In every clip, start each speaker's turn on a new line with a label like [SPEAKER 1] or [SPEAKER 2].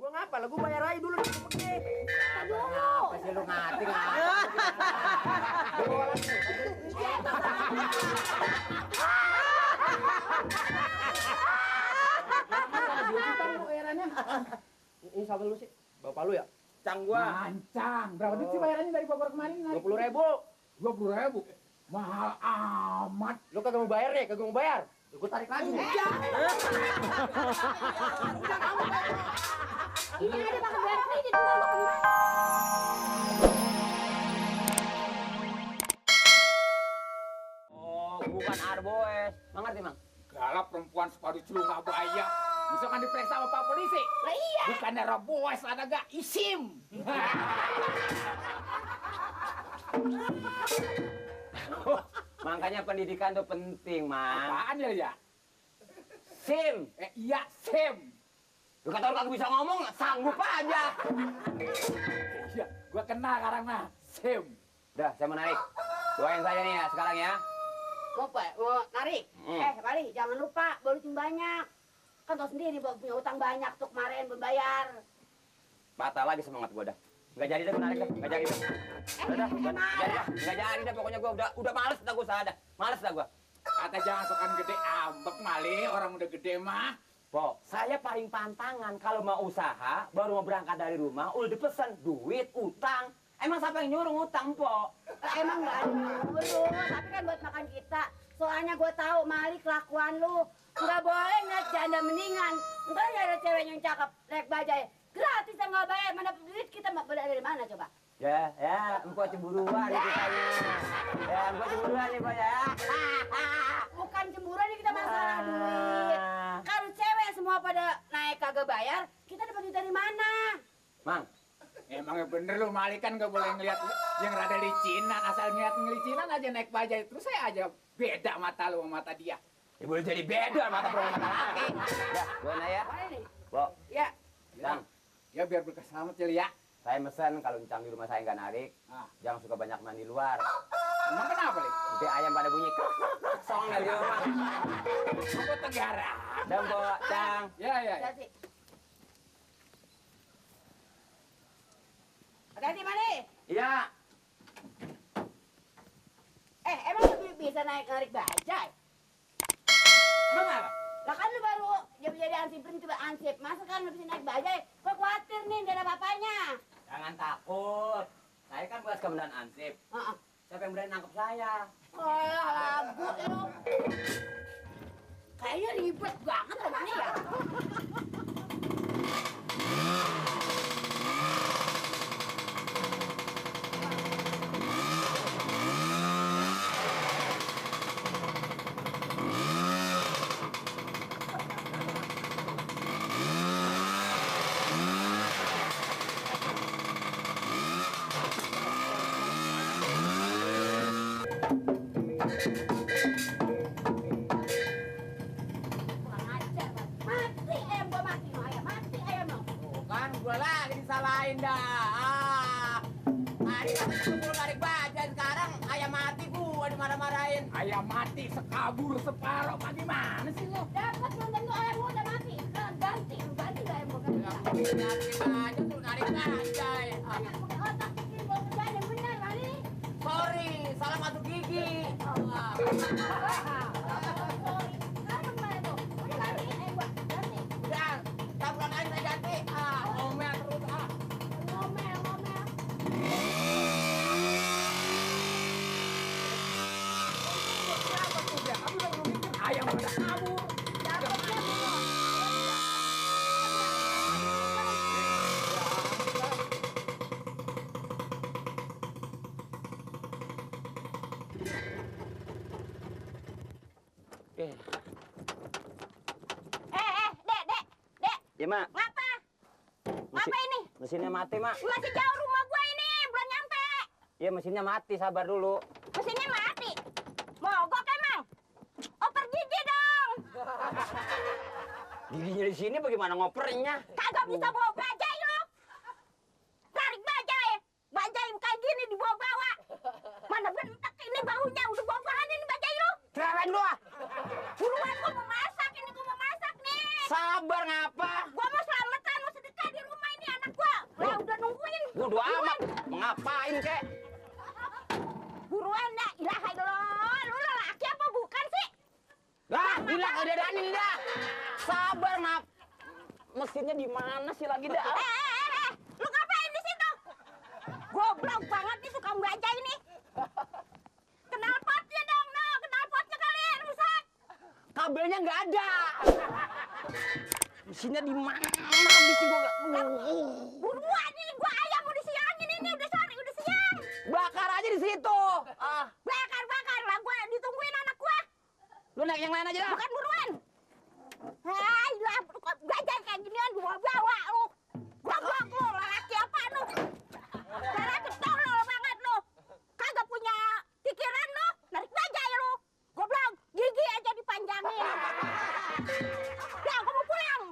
[SPEAKER 1] Gua ngapa? Lah gua bayar aja dulu nih pergi.
[SPEAKER 2] Apa sih lu ngati ngati?
[SPEAKER 1] Ini sama lu sih. Bapak lu ya?
[SPEAKER 3] Cang gua.
[SPEAKER 4] Mancang. Berapa duit sih bayarannya dari Bogor kemarin?
[SPEAKER 1] 20.000.
[SPEAKER 4] 20.000. Mahal amat.
[SPEAKER 1] Lu kagak mau bayar nih, kagak mau bayar. Gua tarik lagi.
[SPEAKER 5] Ini ada Bang Berti di rumah Bang.
[SPEAKER 2] Oh, bukan Arboes. Mang ngerti, Mang?
[SPEAKER 4] Galak perempuan sepadu celung nggak bayar. Misalkan diperiksa sama Pak Polisi.
[SPEAKER 5] Lah iya.
[SPEAKER 4] Bukannya Roboes ada gak isim.
[SPEAKER 2] Makanya pendidikan tuh penting, Mang.
[SPEAKER 4] Apaan ya?
[SPEAKER 2] SIM.
[SPEAKER 4] Iya, Sim.
[SPEAKER 2] Lu kata lu kagak bisa ngomong, sanggup aja.
[SPEAKER 4] Iya, gua kenal sekarang mah. Sim.
[SPEAKER 2] Udah, saya mau narik. Doain saja nih ya sekarang ya.
[SPEAKER 5] Mau narik? Bali, jangan lupa bolutin banyak. Kan tau sendiri punya utang banyak tuh kemarin belum bayar.
[SPEAKER 2] Patah lagi semangat gua dah. Enggak jadi dah gua narik dah, enggak jadi dah. Udah, enggak jadi dah pokoknya gua udah males dah gua usaha dah. Males dah gua.
[SPEAKER 4] Kata jangan sokan gede ambek mali, orang udah gede mah.
[SPEAKER 2] Po, saya paling pantangan kalau mau usaha, baru mau berangkat dari rumah, udah dipesan duit, utang. Emang siapa yang nyuruh ngutang, Po?
[SPEAKER 5] Emang nggak nyuruh, tapi kan buat makan kita. Soalnya gue tahu Mali kelakuan lu. Nggak boleh ngeliat janda mendingan. Ntar ada cewek yang cakep, naik bajai. Gratis yang nggak bayar, mana duit kita dari mana coba?
[SPEAKER 2] Ya, empok cemburuan nih kitanya. Ya, empok cemburuan nih, Po ya.
[SPEAKER 5] Bukan cemburuan nih kita masalah duit. Kalau cewek semua pada naik kagak bayar, kita dapat duit dari mana?
[SPEAKER 2] Mang,
[SPEAKER 4] Emangnya bener lu Mali kan gak boleh ngeliat yang rada licinan. Asal ngeliat ngelicinan aja naik bajai. Terus saya aja beda mata lu sama mata dia.
[SPEAKER 2] ya boleh jadi beda mata perempuan mata laki. Ya, buana ya.
[SPEAKER 5] Mana nih?
[SPEAKER 2] Po,
[SPEAKER 5] Ya.
[SPEAKER 2] Bang,
[SPEAKER 4] Ya biar berkah selamat ya.
[SPEAKER 2] saya mesen kalau encang di rumah saya nggak narik,
[SPEAKER 4] Ah.
[SPEAKER 2] jangan suka banyak mandi luar.
[SPEAKER 4] Emang kenapa, Li?
[SPEAKER 2] Nanti ayam pada bunyi song dari rumah.
[SPEAKER 4] Aku Tenggara.
[SPEAKER 2] Dan Po, Cang.
[SPEAKER 4] Ya.
[SPEAKER 5] Hati-hati. Hati-hati, Mali.
[SPEAKER 2] Iya.
[SPEAKER 5] Emang lu bisa narik bajai?
[SPEAKER 4] Emang apa?
[SPEAKER 5] Lah kan lu baru jadi ansip tiba ansip. Masa kan lu bisa naik bajai? Gua khawatir nih, gak ada apa-apanya.
[SPEAKER 2] Jangan takut. Saya kan bekas kemudian ansip.
[SPEAKER 5] Heeh.
[SPEAKER 2] Siapa yang berani nangkep saya?
[SPEAKER 5] Oh, lagu lu. Kayaknya ribet banget rumahnya ya. Kurang ajar, Mas. Mati ayam gua mati, no ayam mati ayam no.
[SPEAKER 4] Tuh kan gua lagi disalahin dah. Tadi kan suruh narik bajai, sekarang ayam mati gua dimarah-marahin. Ayam mati sekabur separuh. Gimana sih lu?
[SPEAKER 5] Dapat belum tentu ayam gua udah mati. Ganti gak ayam gua kan?
[SPEAKER 4] Narik bajai suruh narik bajai.
[SPEAKER 5] Ayam pakai otak pikir gua kerjaan yang benar, Mali.
[SPEAKER 4] Sorry, salah masuk gigi.
[SPEAKER 5] Sorry. Kamu gimana tuh? Udah ganti ayam gua, ganti.
[SPEAKER 4] Udah, tabrak aja saya ganti. Ngomel terus.
[SPEAKER 5] Ngomel.
[SPEAKER 4] Kenapa tuh dia? Kamu udah bikin ayam pada kabur.
[SPEAKER 5] Dapatnya belum? Dek.
[SPEAKER 2] Ya, Mak.
[SPEAKER 5] Ngapa? Ngapa ini?
[SPEAKER 2] Mesinnya mati, Mak.
[SPEAKER 5] Masih jauh rumah gua ini, belum nyampe.
[SPEAKER 2] Ya, mesinnya mati, sabar dulu.
[SPEAKER 5] Mesinnya mati. Mogok emang? Oper gigi dong.
[SPEAKER 2] Giginya di sini bagaimana ngopernya?
[SPEAKER 5] Kagak bisa bawa bajai lo. Tarik bajai. Bajai kayak gini dibawa-bawa. Mana bentak ini baunya, udah bawa-bawa ini bajai lo.
[SPEAKER 2] Cerewet lu ah.
[SPEAKER 5] Buruan gua mau masak ini, gua mau masak nih.
[SPEAKER 2] Sabar ngapa?
[SPEAKER 5] Gua mau selamatan, mau sedekah di rumah.
[SPEAKER 2] Bodo amat. Ngapain kek?
[SPEAKER 5] Buruan dah, ilaha illallah. Lu lelaki apa bukan sih?
[SPEAKER 2] Dah, bilang udah Dani dah. Sabar, Nap. Mesinnya di mana sih lagi dah?
[SPEAKER 5] Lu ngapain di situ? Goblok banget nih tukang baja ini. Kenal potnya dong, no. Kenal potnya kalian rusak.
[SPEAKER 2] Kabelnya nggak ada. Mesinnya di mana? Habis gua nggak.
[SPEAKER 5] Buruan ini gua ayam mau disiangin ini udah sore, udah siang.
[SPEAKER 2] Bakar aja di situ. Ah,
[SPEAKER 5] Bakar lah gua ditungguin anak gua.
[SPEAKER 2] lu naik yang lain aja dah.
[SPEAKER 5] Bukan buruan. Hai, lah baja kayak ginian gua bawa lu. Goblok lu, lelaki apa lu? Lelaki tolol banget lu. Kagak punya pikiran lu, narik bajai lu. Goblok, gigi aja dipanjangin. Ya, gua mau pulang.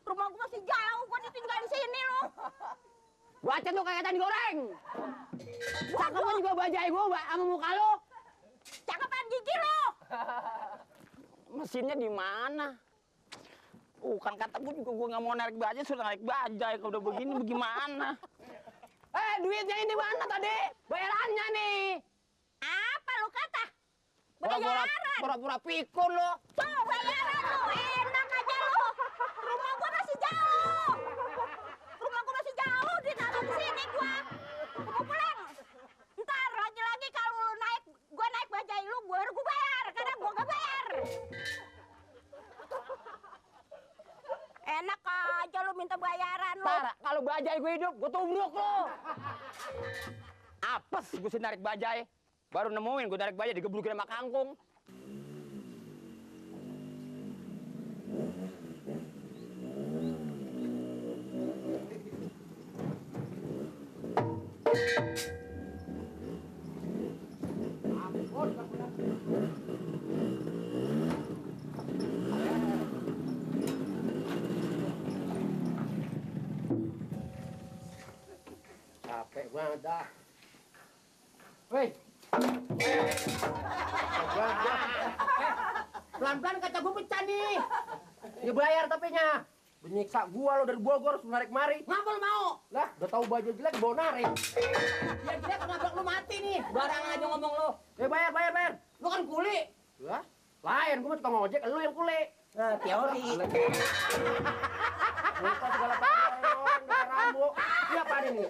[SPEAKER 5] Rumah gua masih jauh, gua ditinggal di sini lu.
[SPEAKER 2] Baca tuh kayak ikan goreng. Cakep juga bajai gua sama muka lu.
[SPEAKER 5] Cakepan gigi lu.
[SPEAKER 2] Mesinnya di mana? Kan kata gua juga gua nggak mau narik bajai, sudah narik bajai. Kalau udah begini bagaimana? Duitnya ini mana tadi? Bayarannya nih.
[SPEAKER 5] Apa lu kata?
[SPEAKER 2] Pura-pura
[SPEAKER 5] Bayaran.
[SPEAKER 2] pura-pura pikun lu.
[SPEAKER 5] Tuh, bayaran lu. Enak aja lu. Rumah gua masih jauh. Rumah gua masih jauh, ditaruh di sini gua. Gua mau pulang. Ntar lagi-lagi kalau lu naik, gua naik bajai lu, baru gua bayar. Karena gua gak bayar. Enak aja lu minta bayaran lu.
[SPEAKER 2] Tar, kalau bajai gue hidup, gue tubruk lu. Apes gue sih narik bajai. Baru nemuin gue narik bajai digeblukin sama kangkung.
[SPEAKER 1] Capek banget dah. Woi. Pelan-pelan kaca gua pecah nih. Ya bayar tapinya. Menyiksa gua lo dari Bogor harus narik mari.
[SPEAKER 4] Ngapa lu mau?
[SPEAKER 1] Lah, udah tahu baju jelek bawa narik.
[SPEAKER 4] Ya jelek kenapa lu mati nih? Barang aja ngomong lu.
[SPEAKER 1] Bayar.
[SPEAKER 4] Lu kan kuli.
[SPEAKER 1] Lah, lain gua mah tukang ojek, lu yang kule.
[SPEAKER 4] Nah, teori.
[SPEAKER 1] Lupa segala pakai orang dekat rambu. Ini apa ini?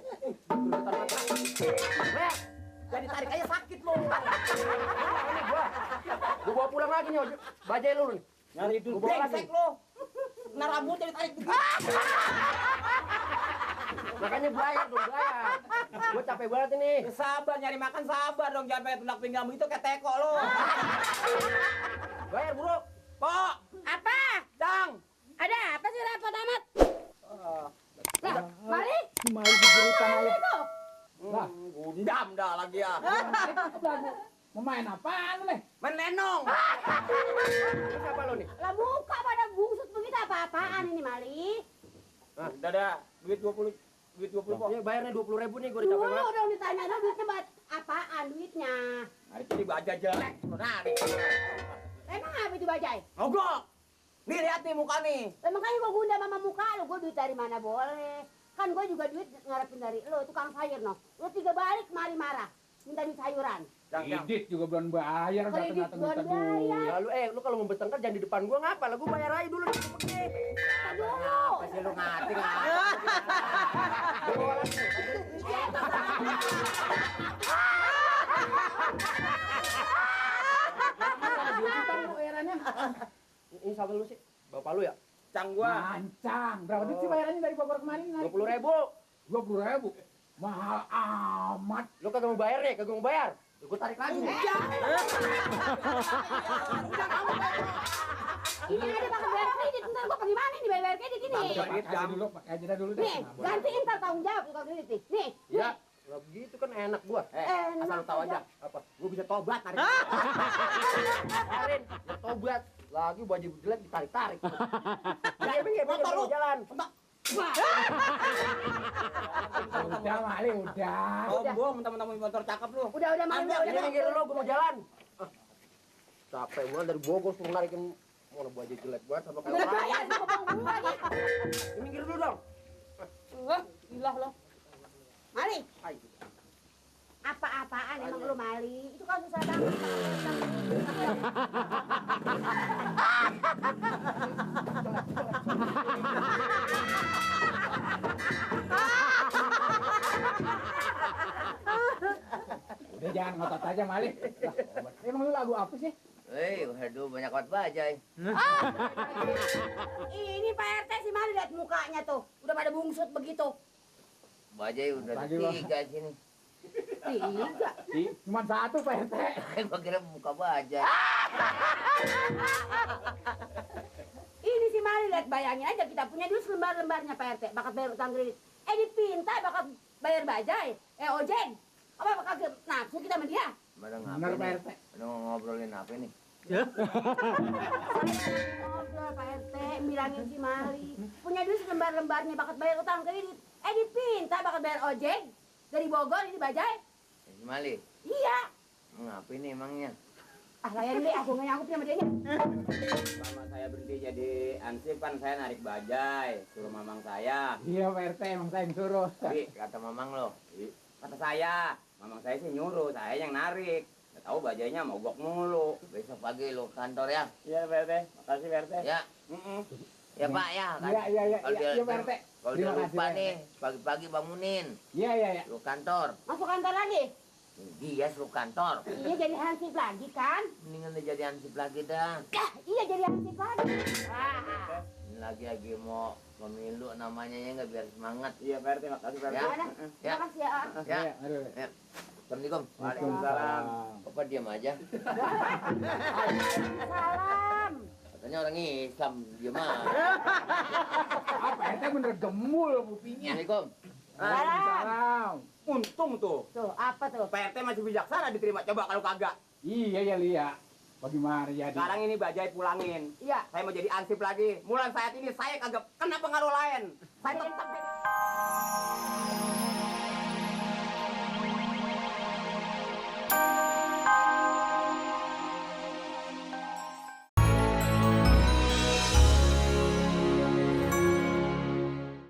[SPEAKER 4] Jadi tarik aja sakit lu.
[SPEAKER 1] Ini gua bawa pulang lagi nih ojek. Bajai lu nih.
[SPEAKER 4] Nyari duit
[SPEAKER 1] Gua bawa lagi.
[SPEAKER 4] brengsek lu. Nah rambut jadi tarik begitu.
[SPEAKER 1] Makanya bayar dong, bayar. Gua capek banget ini.
[SPEAKER 4] Ya, sabar nyari makan sabar dong, jangan pakai tundak pinggang begitu kayak teko lu.
[SPEAKER 1] Bayar, Bro.
[SPEAKER 4] Pok,
[SPEAKER 5] Apa?
[SPEAKER 4] Cang.
[SPEAKER 5] Ada apa sih repot amat? Lah, mari.
[SPEAKER 3] Mari diberikan
[SPEAKER 5] Mari
[SPEAKER 3] aja.
[SPEAKER 5] tuh.
[SPEAKER 3] Lah,
[SPEAKER 4] Gundam dah lagi ya.
[SPEAKER 3] mau main apaan lu, Le?
[SPEAKER 4] Main lenong.
[SPEAKER 1] Ini siapa lu nih?
[SPEAKER 5] Lah muka pada bungsut begitu apa-apaan ini Mali?
[SPEAKER 4] Udah dah, duit 20 Pok.
[SPEAKER 1] Ini bayarnya 20.000 nih, gua udah
[SPEAKER 5] Dulu
[SPEAKER 1] capek banget.
[SPEAKER 5] dong ditanya dong duitnya buat apaan duitnya?
[SPEAKER 4] Hari ini baja jelek, lu narik.
[SPEAKER 5] Emang apa itu bajai?
[SPEAKER 4] Mogok. Nih lihat nih muka nih.
[SPEAKER 5] Lah makanya gua gunda sama muka lu, gua duit dari mana boleh. Kan gua juga duit ngarepin dari lu, tukang sayur no. Lu 3 balik mari marah, minta duit sayuran.
[SPEAKER 4] Cang.
[SPEAKER 3] Kredit juga belum bayar,
[SPEAKER 5] Kredit
[SPEAKER 3] datang-datang minta
[SPEAKER 5] belum bayar.
[SPEAKER 3] duit.
[SPEAKER 1] Lalu lu kalau mau bertengkar jangan di depan gua ngapa? Lah gua bayar aja dulu nih.
[SPEAKER 5] Dulu.
[SPEAKER 4] Pasti lu ngati ngati.
[SPEAKER 1] Gua bawa lagi. Ini sama lu sih. Bapak lu ya?
[SPEAKER 4] Cang gua.
[SPEAKER 3] Mancang. Berapa duit sih bayarannya dari Bogor kemarin?
[SPEAKER 1] 20.000.
[SPEAKER 3] 20.000. Mahal amat.
[SPEAKER 1] Lu kagak mau bayar nih, kagak mau bayar. Ya, gua tarik lagi.
[SPEAKER 5] Ini ada bakal bayar kredit, ntar gua bagaimana nih bayar kredit ini?
[SPEAKER 3] Pakai aja dulu deh.
[SPEAKER 5] Nih, gantiin ntar tanggung jawab tukang kredit nih. Nih,
[SPEAKER 1] Ya, lah begitu kan enak gua. Asal lu tahu aja. Apa? Gua bisa tobat tarik. Kemarin ya tobat. Lagi baju jelek ditarik-tarik. Ya,
[SPEAKER 4] Motor lu.
[SPEAKER 1] jalan.
[SPEAKER 3] Udah, Mali, udah.
[SPEAKER 4] Sombong mentang-mentang punya motor cakep lu.
[SPEAKER 5] udah mari
[SPEAKER 4] Ambil,
[SPEAKER 5] udah.
[SPEAKER 1] Ini minggir lu, gua mau jalan. Capek gua dari Bogor suruh narikin mau baju jelek gua sama kayak
[SPEAKER 5] Udah
[SPEAKER 1] orang.
[SPEAKER 5] bayar sama bang gua lagi.
[SPEAKER 1] Minggir dulu dong.
[SPEAKER 5] Gila lo. Mali. Apa-apaan emang lu Mali? Itu kan susah banget.
[SPEAKER 3] Udah jangan ngotot aja Mali. Lah, emang lu lagu apa sih?
[SPEAKER 1] Waduh, banyak banget bajai.
[SPEAKER 5] Ini Pak RT si Mali lihat mukanya tuh. Udah pada bungsut begitu.
[SPEAKER 1] Bajai udah
[SPEAKER 3] Lagi,
[SPEAKER 1] ada
[SPEAKER 3] Bang.
[SPEAKER 1] 3 sini.
[SPEAKER 5] 3.
[SPEAKER 3] Cuma satu Pak RT.
[SPEAKER 1] Gua kira muka bajai.
[SPEAKER 5] Ini si Mali lihat bayangin aja kita punya duit selembar-lembarnya Pak RT. Bakat bayar utang kredit. Dipinta bakat bayar bajai. Ojek. Apa bakal nafsu kita sama dia?
[SPEAKER 1] Mana
[SPEAKER 3] Benar Pak
[SPEAKER 1] ngapain
[SPEAKER 3] RT.
[SPEAKER 1] nih? Mana ngobrolin apa nih?
[SPEAKER 5] Ngobrol Pak RT, bilangin si Mali. Punya duit selembar-lembarnya bakat bayar utang kredit. Dipinta bakat bayar ojek. Dari Bogor ini bajai.
[SPEAKER 1] Si Mali,
[SPEAKER 5] Iya.
[SPEAKER 1] ngapain nih emangnya?
[SPEAKER 5] Layan deh, aku nggak nyangkut sama dia.
[SPEAKER 2] Selama saya berhenti jadi ansip kan saya narik bajai, suruh mamang saya.
[SPEAKER 3] Iya Pak RT, emang saya yang suruh.
[SPEAKER 1] Tapi kata mamang lo,
[SPEAKER 2] Kata saya, mamang saya sih nyuruh, saya yang narik. Nggak tahu bajainya mogok mulu.
[SPEAKER 1] besok pagi lo kantor ya?
[SPEAKER 2] Iya Pak RT, makasih Pak RT.
[SPEAKER 1] Ya, ya Pak ya.
[SPEAKER 3] Iya
[SPEAKER 1] Kalau
[SPEAKER 3] Pak RT.
[SPEAKER 1] Kalau dia
[SPEAKER 3] Terima kasih,
[SPEAKER 1] lupa
[SPEAKER 3] Pak RT.
[SPEAKER 1] nih, pagi-pagi bangunin.
[SPEAKER 3] Iya.
[SPEAKER 1] Lu kantor.
[SPEAKER 5] Masuk kantor lagi?
[SPEAKER 1] Dia suruh kantor.
[SPEAKER 5] Iya jadi hansip lagi kan?
[SPEAKER 1] Mendingan dia jadi ansip lagi dah.
[SPEAKER 5] Iya jadi hansip lagi.
[SPEAKER 1] Ini lagi mau pemilu namanya ya nggak biar semangat.
[SPEAKER 2] Iya Pak RT, makasih Pak RT.
[SPEAKER 1] Ya.
[SPEAKER 5] Mana? Terima kasih ya.
[SPEAKER 1] Ya.
[SPEAKER 3] Iya, aduh.
[SPEAKER 1] Ya. Assalamualaikum.
[SPEAKER 2] Waalaikumsalam.
[SPEAKER 1] Apa diam aja?
[SPEAKER 5] Salam.
[SPEAKER 1] Katanya orang Islam diam aja.
[SPEAKER 3] Apa RT bener gemul bupinya.
[SPEAKER 1] Assalamualaikum.
[SPEAKER 3] Waalaikumsalam.
[SPEAKER 2] Untung tuh,
[SPEAKER 5] Tuh, apa tuh?
[SPEAKER 2] Pak RT masih bijaksana diterima. Coba kalau kagak.
[SPEAKER 3] Iya ya Lia. Bagaimana jadi?
[SPEAKER 2] Sekarang ini bajai pulangin.
[SPEAKER 5] Iya.
[SPEAKER 2] Saya mau jadi ansip lagi. Mulai saat ini saya kagak kena pengaruh lain. Saya tetap jadi